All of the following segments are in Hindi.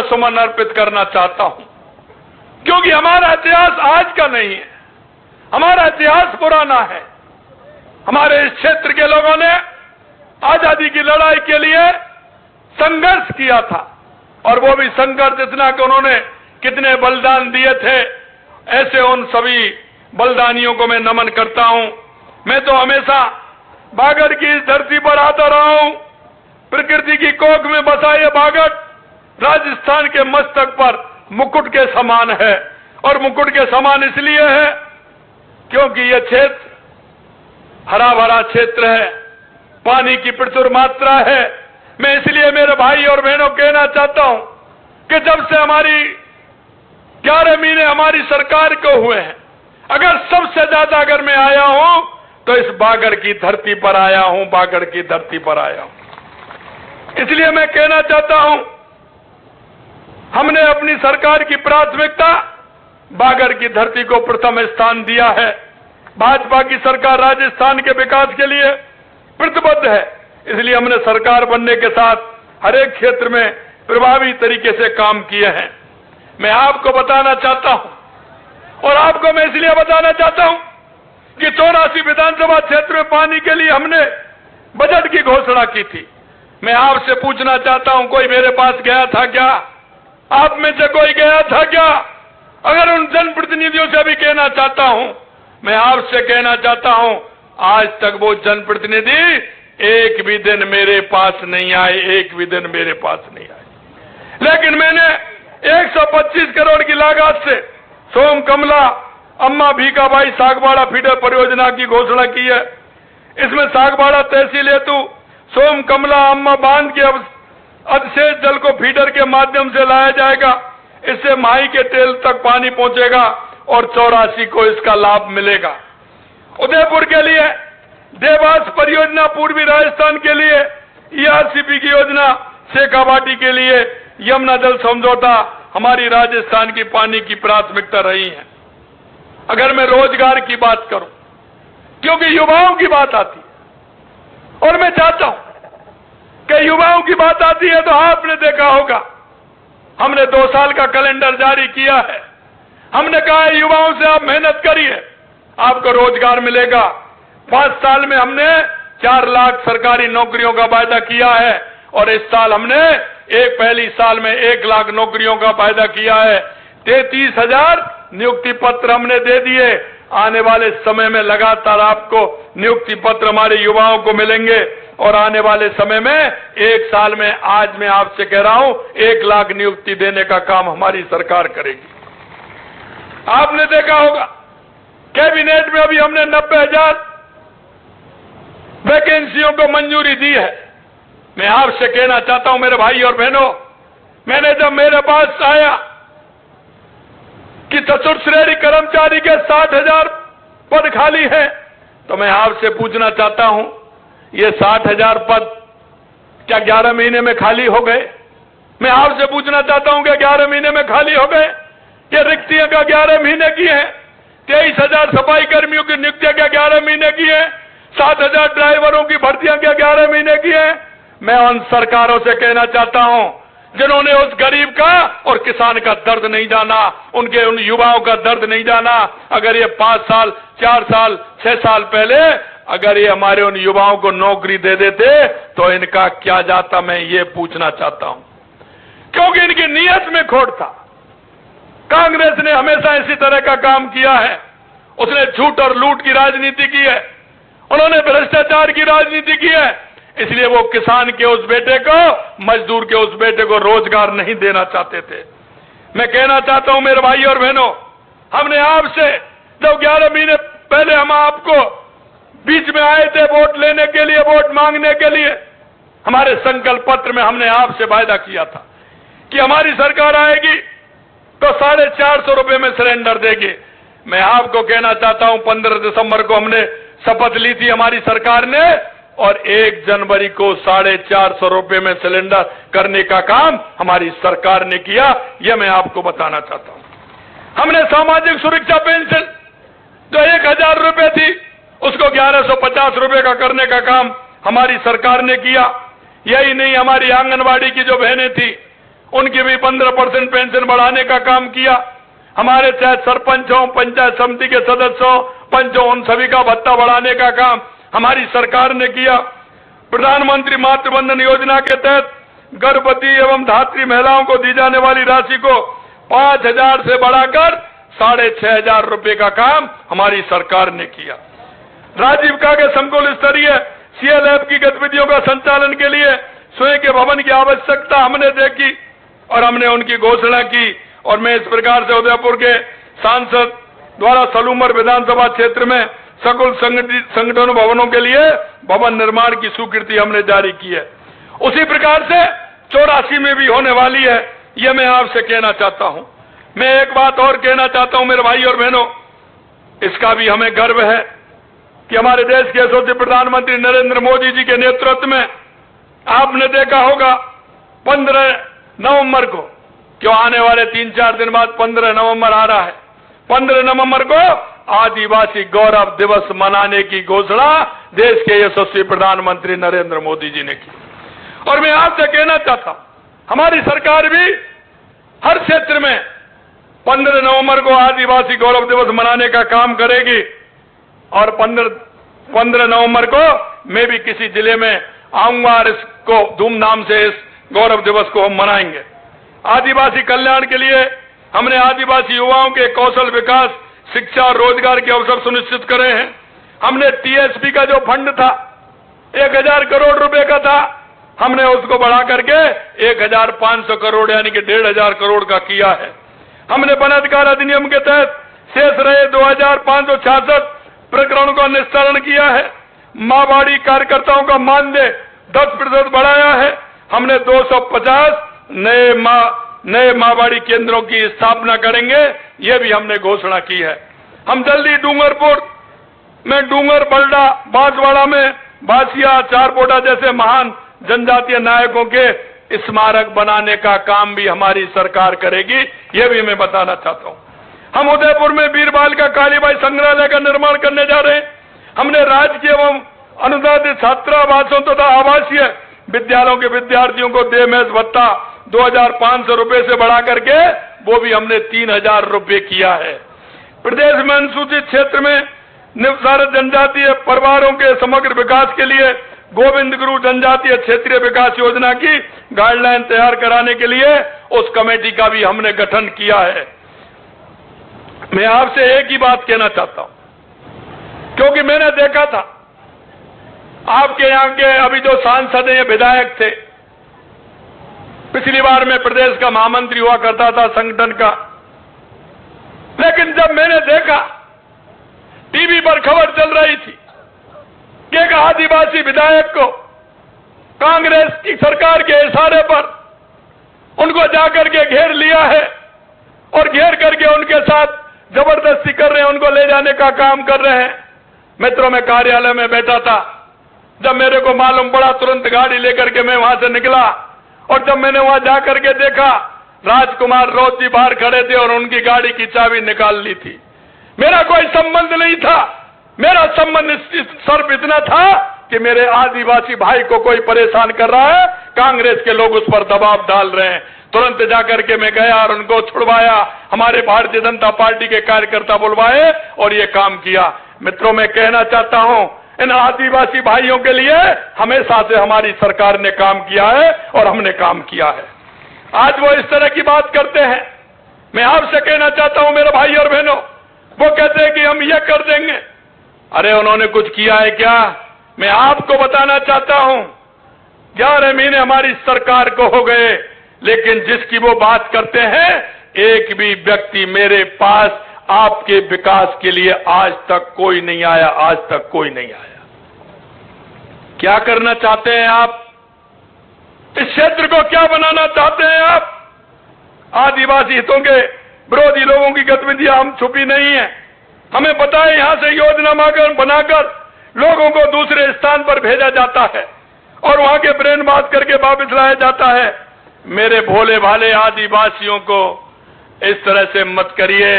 सुमन अर्पित करना चाहता हूं, क्योंकि हमारा इतिहास आज का नहीं है, हमारा इतिहास पुराना है। हमारे इस क्षेत्र के लोगों ने आजादी की लड़ाई के लिए संघर्ष किया था, और वो भी संघर्ष इतना कि उन्होंने कितने बलिदान दिए थे। ऐसे उन सभी बलिदानियों को मैं नमन करता हूं। मैं तो हमेशा बागड़ की इस धरती पर आता रहा हूं। प्रकृति की कोख में बसा ये बागड़ राजस्थान के मस्तक पर मुकुट के समान है, और मुकुट के समान इसलिए है क्योंकि यह क्षेत्र हरा भरा क्षेत्र है, पानी की प्रचुर मात्रा है। मैं इसलिए मेरे भाई और बहनों कहना चाहता हूं कि जब से हमारी 11 महीने हमारी सरकार को हुए हैं, अगर सबसे ज्यादा अगर मैं आया हूं तो इस बागड़ की धरती पर आया हूं, बागड़ की धरती पर आया हूं। इसलिए मैं कहना चाहता हूं, हमने अपनी सरकार की प्राथमिकता बागड़ की धरती को प्रथम स्थान दिया है। भाजपा की सरकार राजस्थान के विकास के लिए प्रतिबद्ध है, इसलिए हमने सरकार बनने के साथ हर एक क्षेत्र में प्रभावी तरीके से काम किए हैं। मैं आपको बताना चाहता हूं, और आपको मैं इसलिए बताना चाहता हूं कि 84 विधानसभा क्षेत्र में पानी के लिए हमने बजट की घोषणा की थी। मैं आपसे पूछना चाहता हूं, कोई मेरे पास गया था क्या? आप में से कोई गया था क्या? अगर उन जनप्रतिनिधियों से भी कहना चाहता हूं, मैं आपसे कहना चाहता हूं, आज तक वो जनप्रतिनिधि एक भी दिन मेरे पास नहीं आए, एक भी दिन मेरे पास नहीं आए। लेकिन मैंने 125 करोड़ की लागत से सोम कमला अम्मा भीखाबाई सागवाड़ा फीडर परियोजना की घोषणा की है। इसमें सागवाड़ा तहसील हेतु सोम कमला अम्मा बांध के अधिशेष जल को फीडर के माध्यम से लाया जाएगा। इससे माही के टेल तक पानी पहुंचेगा और 84 को इसका लाभ मिलेगा। उदयपुर के लिए देवास परियोजना, पूर्वी राजस्थान के लिए ERCP की योजना, शेखावाटी के लिए यमुना जल समझौता हमारी राजस्थान की पानी की प्राथमिकता रही है। अगर मैं रोजगार की बात करूं, क्योंकि युवाओं की बात आती है और मैं चाहता हूं कि युवाओं की बात आती है, तो आपने देखा होगा हमने 2 साल का कैलेंडर जारी किया है। हमने कहा है युवाओं से आप मेहनत करिए, आपको रोजगार मिलेगा। 5 साल में हमने 4 लाख सरकारी नौकरियों का वायदा किया है, और इस साल हमने पहली साल में 1 लाख नौकरियों का वायदा किया है। 33,000 नियुक्ति पत्र हमने दे दिए। आने वाले समय में लगातार आपको नियुक्ति पत्र हमारे युवाओं को मिलेंगे, और आने वाले समय में 1 साल में, आज मैं आपसे कह रहा हूं, 1 लाख नियुक्ति देने का काम हमारी सरकार करेगी। आपने देखा होगा कैबिनेट में अभी हमने 90,000 वैकेंसियों को मंजूरी दी है। मैं आपसे कहना चाहता हूं मेरे भाई और बहनों, मैंने जब मेरे पास आया कि चतुर्थ श्रेणी कर्मचारी के 60,000 पद खाली हैं, तो मैं आपसे पूछना चाहता हूं, ये 60,000 पद क्या 11 महीने में खाली हो गए? मैं आपसे पूछना चाहता हूं कि 11 महीने में खाली हो गए? ये रिक्तियां क्या 11 महीने की हैं? 23,000 सफाई कर्मियों की नियुक्तियां क्या 11 महीने की हैं? 7,000 ड्राइवरों की भर्तियां क्या 11 महीने की हैं? मैं उन सरकारों से कहना चाहता हूं जिन्होंने उस गरीब का और किसान का दर्द नहीं जाना, उन युवाओं का दर्द नहीं जाना। अगर ये 5 साल, 4 साल, 6 साल पहले अगर ये हमारे उन युवाओं को नौकरी दे देते तो इनका क्या जाता, मैं ये पूछना चाहता हूं, क्योंकि इनकी नीयत में खोट था। कांग्रेस ने हमेशा इसी तरह का काम किया है। उसने झूठ और लूट की राजनीति की है, उन्होंने भ्रष्टाचार की राजनीति की है। इसलिए वो किसान के उस बेटे को, मजदूर के उस बेटे को रोजगार नहीं देना चाहते थे। मैं कहना चाहता हूं मेरे भाई और बहनों, हमने आपसे जब 11 महीने पहले हम आपको बीच में आए थे वोट लेने के लिए, वोट मांगने के लिए, हमारे संकल्प पत्र में हमने आपसे वायदा किया था कि हमारी सरकार आएगी तो 450 रुपए में सिलेंडर देगी। मैं आपको कहना चाहता हूं 15 दिसंबर को हमने शपथ ली थी हमारी सरकार ने, और 1 जनवरी को 450 रुपए में सिलेंडर करने का काम हमारी सरकार ने किया। यह मैं आपको बताना चाहता हूं। हमने सामाजिक सुरक्षा पेंशन जो 1,000 रुपए थी उसको 1150 रुपए का करने का काम हमारी सरकार ने किया। यही नहीं, हमारी आंगनबाड़ी की जो बहनें थी उनकी भी 15% पेंशन बढ़ाने का काम किया। हमारे चाहे सरपंच हो, पंचायत समिति के सदस्य हो, पंच हो, उन सभी का भत्ता बढ़ाने का काम हमारी सरकार ने किया। प्रधानमंत्री मातृ वंदन योजना के तहत गर्भवती एवं धात्री महिलाओं को दी जाने वाली राशि को 5,000 से बढ़ाकर 6,500 रुपए का काम हमारी सरकार ने किया। राजीविका के संकुल स्तरीय CLF की गतिविधियों का संचालन के लिए स्वयं के भवन की आवश्यकता हमने देखी और हमने उनकी घोषणा की और मैं इस प्रकार से उदयपुर के सांसद द्वारा सलूमर विधानसभा क्षेत्र में सकल संगठन भवनों के लिए भवन निर्माण की स्वीकृति हमने जारी की है। उसी प्रकार से 84 में भी होने वाली है, यह मैं आपसे कहना चाहता हूं। मैं एक बात और कहना चाहता हूं मेरे भाई और बहनों, इसका भी हमें गर्व है कि हमारे देश के यशस्वी प्रधानमंत्री नरेंद्र मोदी जी के नेतृत्व में आपने देखा होगा 15 नवंबर को, क्यों आने वाले 3-4 दिन बाद 15 नवंबर आ रहा है, 15 नवंबर को आदिवासी गौरव दिवस मनाने की घोषणा देश के यशस्वी प्रधानमंत्री नरेंद्र मोदी जी ने की। और मैं आपसे कहना चाहता हूं, हमारी सरकार भी हर क्षेत्र में 15 नवंबर को आदिवासी गौरव दिवस मनाने का काम करेगी और 15 नवंबर को मैं भी किसी जिले में आऊंगा और इसको धूमधाम से इस गौरव दिवस को हम मनाएंगे। आदिवासी कल्याण के लिए हमने आदिवासी युवाओं के कौशल विकास, शिक्षा और रोजगार के अवसर सुनिश्चित करे हैं। हमने TSP का जो फंड था 1,000 करोड़ रुपए का था, हमने उसको बढ़ा करके 1,500 करोड़ यानी कि 1,500 करोड़ का किया है। हमने वन अधिकार अधिनियम के तहत शेष रहे 2,566 प्रकरणों का निस्तारण किया है। माँबाड़ी कार्यकर्ताओं का मानदेय 10% बढ़ाया है। हमने 250 नए माँबाड़ी केंद्रों की स्थापना करेंगे, यह भी हमने घोषणा की है। हम जल्दी डूंगरपुर में डूंगर, बल्डा, बांसवाड़ा में बासिया, चारपोटा जैसे महान जनजातीय नायकों के स्मारक बनाने का काम भी हमारी सरकार करेगी, यह भी मैं बताना चाहता हूं। हम उदयपुर में बीरबाल का कालीबाई संग्रहालय का निर्माण करने जा रहे हैं। हमने राजकीय एवं अनुदानित छात्रावासों तथा आवासीय विद्यालयों के विद्यार्थियों को देमेज भत्ता 2,500 रुपए से बढ़ा करके वो भी हमने 3,000 रुपए किया है। प्रदेश में अनुसूचित क्षेत्र में निवासित जनजातीय परिवारों के समग्र विकास के लिए गोविंद गुरु जनजातीय क्षेत्रीय विकास योजना की गाइडलाइन तैयार कराने के लिए उस कमेटी का भी हमने गठन किया है। मैं आपसे एक ही बात कहना चाहता हूं, क्योंकि मैंने देखा था आपके यहां के अभी जो सांसद हैं, विधायक थे, पिछली बार मैं प्रदेश का महामंत्री हुआ करता था संगठन का, लेकिन जब मैंने देखा टीवी पर खबर चल रही थी कि एक आदिवासी विधायक को कांग्रेस की सरकार के इशारे पर उनको जाकर के घेर लिया है और घेर करके उनके साथ जबरदस्ती कर रहे हैं, उनको ले जाने का काम कर रहे हैं। मित्रों, मैं कार्यालय में बैठा था, जब मेरे को मालूम पड़ा तुरंत गाड़ी लेकर के मैं वहां से निकला और जब मैंने वहां जाकर के देखा राजकुमार रौत जी बाहर खड़े थे और उनकी गाड़ी की चाबी निकाल ली थी। मेरा कोई संबंध नहीं था, मेरा संबंध सिर्फ इतना था कि मेरे आदिवासी भाई को कोई परेशान कर रहा है, कांग्रेस के लोग उस पर दबाव डाल रहे हैं। तुरंत जाकर के मैं गया और उनको छुड़वाया, हमारे भारतीय जनता पार्टी के कार्यकर्ता बुलवाए और ये काम किया। मित्रों, मैं कहना चाहता हूं, इन आदिवासी भाइयों के लिए हमेशा से हमारी सरकार ने काम किया है और हमने काम किया है। आज वो इस तरह की बात करते हैं। मैं आपसे कहना चाहता हूं मेरे भाई और बहनों, वो कहते हैं कि हम ये कर देंगे। अरे उन्होंने कुछ किया है क्या? मैं आपको बताना चाहता हूं, 11 महीने हमारी सरकार को हो गए, लेकिन जिसकी वो बात करते हैं, एक भी व्यक्ति मेरे पास आपके विकास के लिए आज तक कोई नहीं आया, आज तक कोई नहीं आया। क्या करना चाहते हैं आप? इस क्षेत्र को क्या बनाना चाहते हैं आप? आदिवासी हितों के विरोधी लोगों की गतिविधियां हम छुपी नहीं है। हमें पता है यहां से योजना बनाकर लोगों को दूसरे स्थान पर भेजा जाता है और वहां के ब्रेन बात करके वापस लाया जाता है। मेरे भोले भाले आदिवासियों को इस तरह से मत करिए।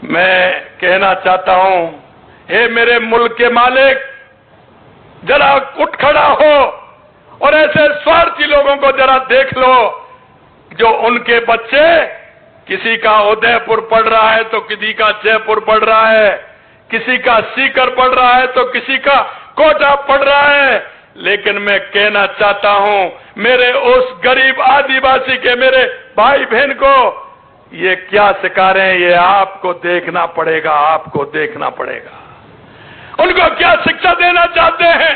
मैं कहना चाहता हूं, हे मेरे मुल्क के मालिक, जरा उठ खड़ा हो और ऐसे स्वार्थी लोगों को जरा देख लो, जो उनके बच्चे, किसी का उदयपुर पढ़ रहा है तो किसी का जयपुर पढ़ रहा है, किसी का सीकर पढ़ रहा है तो किसी का कोटा पढ़ रहा है। लेकिन मैं कहना चाहता हूं, मेरे उस गरीब आदिवासी के मेरे भाई बहन को ये क्या सिखा रहे हैं, ये आपको देखना पड़ेगा, आपको देखना पड़ेगा। उनको क्या शिक्षा देना चाहते हैं?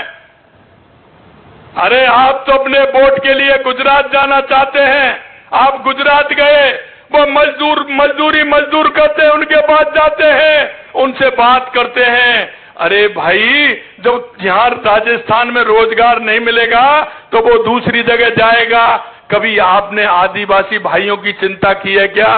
अरे आप तो अपने वोट के लिए गुजरात जाना चाहते हैं, आप गुजरात गए, वो मजदूर करते हैं, उनके पास जाते हैं, उनसे बात करते हैं। अरे भाई, जब यहां राजस्थान में रोजगार नहीं मिलेगा तो वो दूसरी जगह जाएगा। कभी आपने आदिवासी भाइयों की चिंता की है क्या?